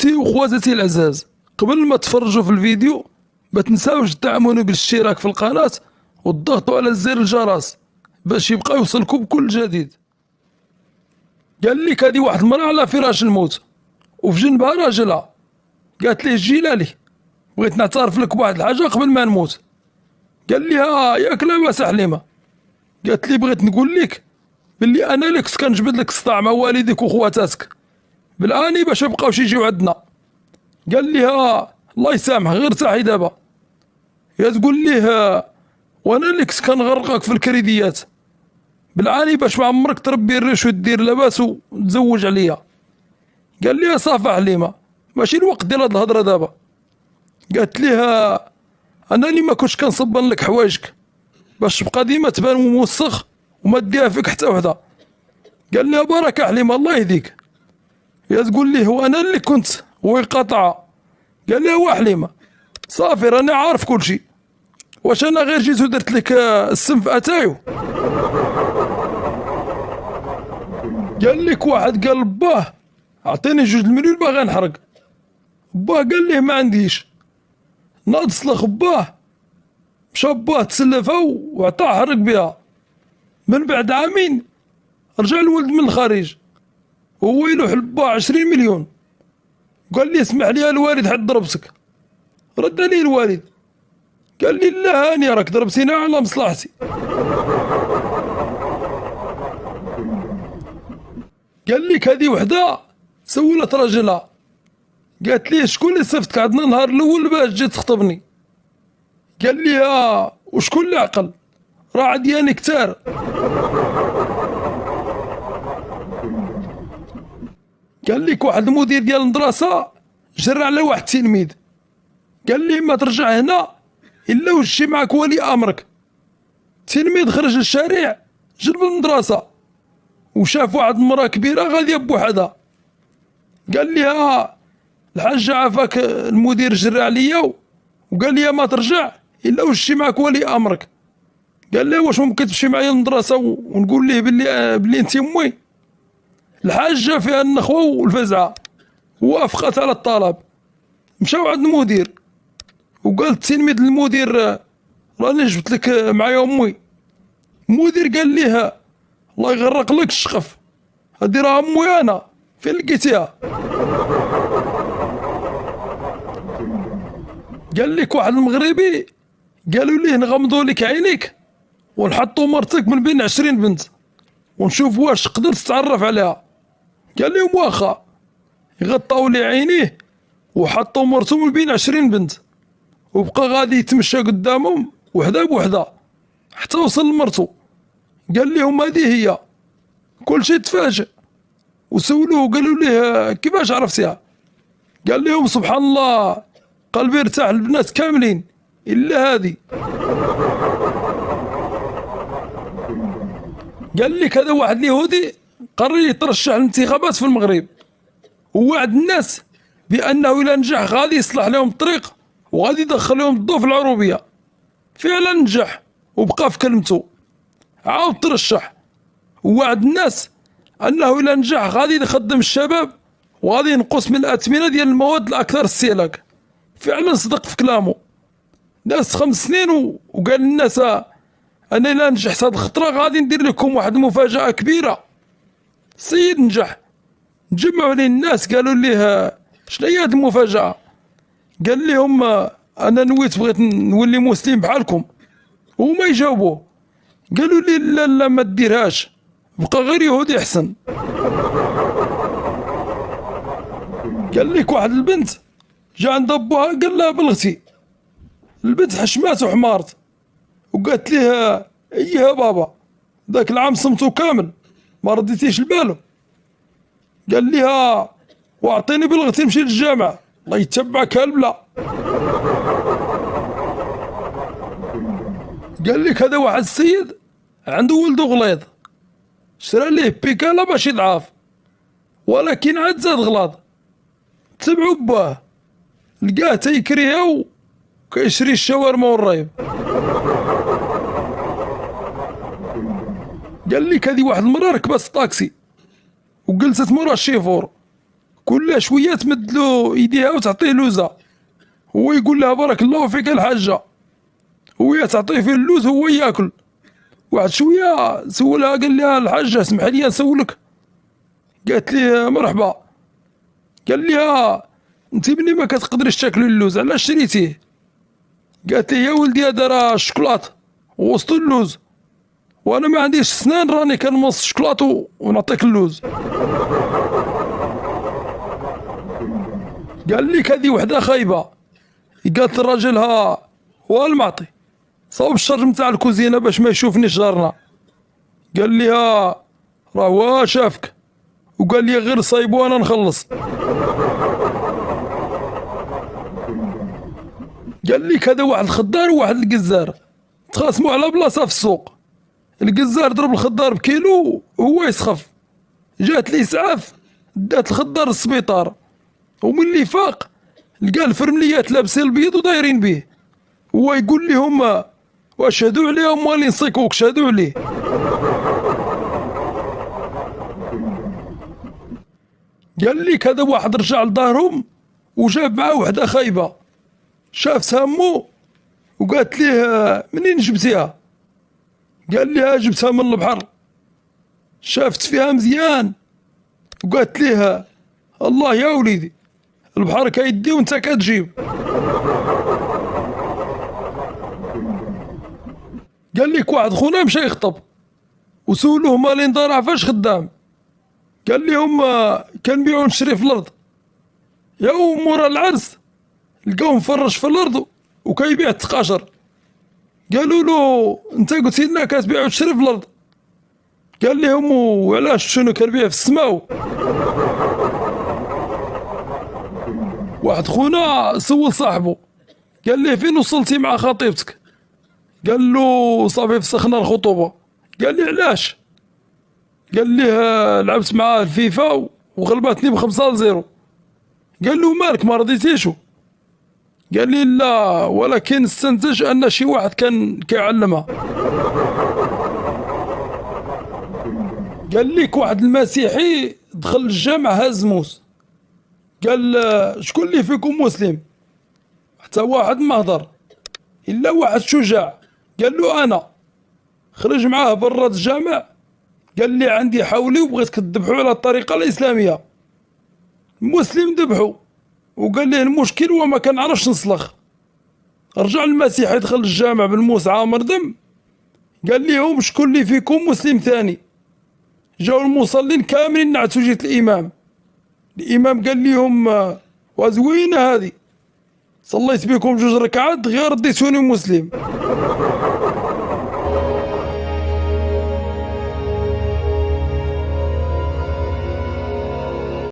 خوتي وخواتاتي العزاز، قبل ما تفرجوا في الفيديو ما تنساوش تدعموني بالاشتراك في القناة وتضغطوا على زر الجرس باش يبقى يوصلكم بكل جديد. قال لك هذه واحد المرأة على فراش الموت وفي جنبها راجلها، قالت ليه الجيلالي بغيت نعترف لك بواحد الحاجة قبل ما نموت. قال لها ياك لاباس حليمة؟ قالت لي بغيت نقول لك باللي انا اللي كنت كنجبد لك الصداع مع والديك وخواتاتك بالاني باش مابقاوش يجيو عندنا. قال لها الله يسامح غير ارتاحي دابا. يا تقول ليه وانا اللي كنت كنغرقك في الكريديات بالعاني باش ما عمرك تربي الريش ودير لاباس وتزوج عليا. قال لي صافي حليمه ماشي الوقت ديال هاد الهضره دابا. قالت ليه انا اللي ما كنتش كنصبن لك حوايجك باش تبقى ديما تبان موسخ وما ديها فيك حتى وحده. قال لي بركه حليمه الله يهديك. يا تقول لي هو انا اللي كنت ويقطع. قال لي هو حليمه صافي راني عارف كل شيء، واش انا غير جيت ودرت لك السم في اتايو؟ قال لك واحد قال باه اعطيني 2 مليون باغي نحرق. باه قال ليه ما عنديش. ناض صلخ باه، مشى باه تسلفها وعطاه حرق بها. من بعد عامين رجع الولد من الخارج وهو يلوح لباه 20 مليون. قال لي اسمح لي الوالد حد ضربتك. رد عليه الوالد قال لي لا هاني راك ضربتينا على مصلحتي. قال لك هذه وحده سولت راجلها قالت لي شكون اللي صيفطك عندنا النهار الاول باش تجي تخطبني؟ قال لي وشكون اللي عقل راه عدياني كتار. قال لك واحد المدير ديال المدرسه جرى على واحد التلميذ قال لي ما ترجع هنا الا وشي معك ولي امرك. التلميذ خرج للشارع جرب المدرسه وشاف واحد المراه كبيره غاديه بوحدها. قال لي الحاج عافاك المدير جرى عليا وقال لي ما ترجع الا وشي معك ولي امرك. قال لي واش ممكن تمشي معايا للمدرسه ونقول ليه بلي انت امي؟ الحاجه فيها النخوه والفزعه وافقت على الطلب. مشاو عند المدير وقال التلميذ للمدير راني جبت لك معايا امي. المدير قال ليه الله يغرق لك الشقف، هادي راه امي انا فين لقيتيها؟ قال لك واحد المغربي قالوا ليه نغمضوا لك عينيك ونحطوا مرتك من بين 20 بنت ونشوف واش تقدر تتعرف عليها. قال لهم واخا. غطاو لي عينيه وحطوا مرتو من بين 20 بنت وبقى غادي يتمشى قدامهم وحده بوحده حتى وصل لمرتو. قال لهم هذه هي. كل شيء تفاجئ وسولوه قالوا ليه كيفاش عرفتيها؟ قال لهم سبحان الله قلبي ارتاح البنات كاملين الا هذه. قال لك هذا واحد اليهودي قرر يترشح للانتخابات في المغرب ووعد الناس بانه اذا نجح غادي يصلح لهم الطريق وغادي يدخل لهم الضوء في العروبيه. فعلا نجح وبقى في كلمته، عاود ترشح ووعد الناس انه اذا نجح غادي يخدم الشباب وغادي ينقص من الاثمنه ديال المواد الاكثر استهلاك. فعلا صدق في كلامه. داز 5 سنين وقال للناس انا الا نجحت هاد الخطره غادي ندير لكم واحد المفاجاه كبيره. السيد نجح، تجمعوا عليه الناس قالوا ليه شنو هي هاد المفاجاه؟ قال لهم انا نويت بغيت نولي مسلم بحالكم. وهما يجاوبوه قالوا لي لا لا ما ديرهاش بقى غير يهودي احسن. قال لك واحد البنت جا عند ابوها قال لها بلغتي. البنت حشمات وحمارت وقالت ليه ايها بابا ذاك العام صمتو كامل ما رديتيش البالو. قال لها واعطيني بلغتي نمشي للجامعه الله يتبعك هالبلا. قال لك هذا واحد السيد عنده ولده غليظ شرا ليه بيكالا باش يضعاف ولكن عاد زاد غلاظ. تبعو باه لقاه تيكريها وكيشري الشاورما والريب. قال لك هذه واحد المره ركبت الطاكسي وجلست مورا الشيفور كل شويه تمد له يديها وتعطيه لوزه، هو يقول لها بارك الله فيك الحاجه، وهي تعطيه في اللوز هو ياكل. واحد شويه سولها قال لها الحاجه اسمح لي نسولك، قالت ليه مرحبا. قال لها انت مني ما كتقدريش تاكلي اللوز علاش شريتيه؟ قالت لي يا ولدي هذا راه الشكلاط وسط اللوز، وانا ما عنديش سنان راني كنمص الشكلاط ونعطيك اللوز. قال لك هذه وحده خايبه. قالت الراجل ها هو المعطي صوب الشرج نتاع الكوزينه باش ما يشوفنيش جارنا. قال لي ها راه هو شافك، وقال لي غير صايب وانا نخلص. قال لك هذا واحد الخضار وواحد القزار تخاصموا على بلاصه في السوق، القزار ضرب الخضار بكيلو وهو يسخف، جات لي اسعاف دات الخضار للسبيطار، ومن اللي فاق لقى الفرمليات لابسين البيض ودايرين به، هو يقول لهم واشهدوا عليه مالين نصيكوك شهدوا عليه. قال لك هذا واحد رجع لدارهم وجاب معاه وحده خايبه، شاف سامو وقالت ليه منين جبتيها؟ قال لها جبتها من البحر. شافت فيها مزيان وقالت ليه الله يا وليدي البحر كيدي وانت كتجيب. قال لك واحد خونا مشى يخطب وسولوه مالين دار فاش خدام، قال لهم كنبيعو نشري في الارض. يوم مورا العرس لقاو مفرش في الارض وكيبيع التقاشر، قالوا له انت قلت لنا كتبيع وتشري في الارض، قال لهم وعلاش شنو كنبيع في السماء. واحد خونا سول صاحبه قال ليه فين وصلتي مع خطيبتك؟ قال له صافي فسخنا الخطوبه. قال لي علاش؟ قال ليه لعبت معاه الفيفا وغلبتني ب5-0. قال له مالك ما رضيتيشو؟ قال لي لا ولكن استنتج ان شي واحد كان كيعلمها. قال لك واحد المسيحي دخل الجامع هز موس، قال شكون اللي فيكم مسلم؟ حتى واحد ما هضر الا واحد شجاع قال له انا. خرج معاه برا الجامع قال لي عندي حولي وبغيتك تذبحوا على الطريقه الاسلاميه. المسلم ذبحوا وقال ليه المشكل هو ما كنعرفش نسلخ. رجع المسيحي دخل الجامع بالموس عامر دم، قال ليهم شكون اللي فيكم مسلم ثاني؟ جاو المصلين كاملين نعتوا جيت الامام. الامام قال لهم وزوينه هذه صليت بكم 2 ركعات غير رديتوني مسلم.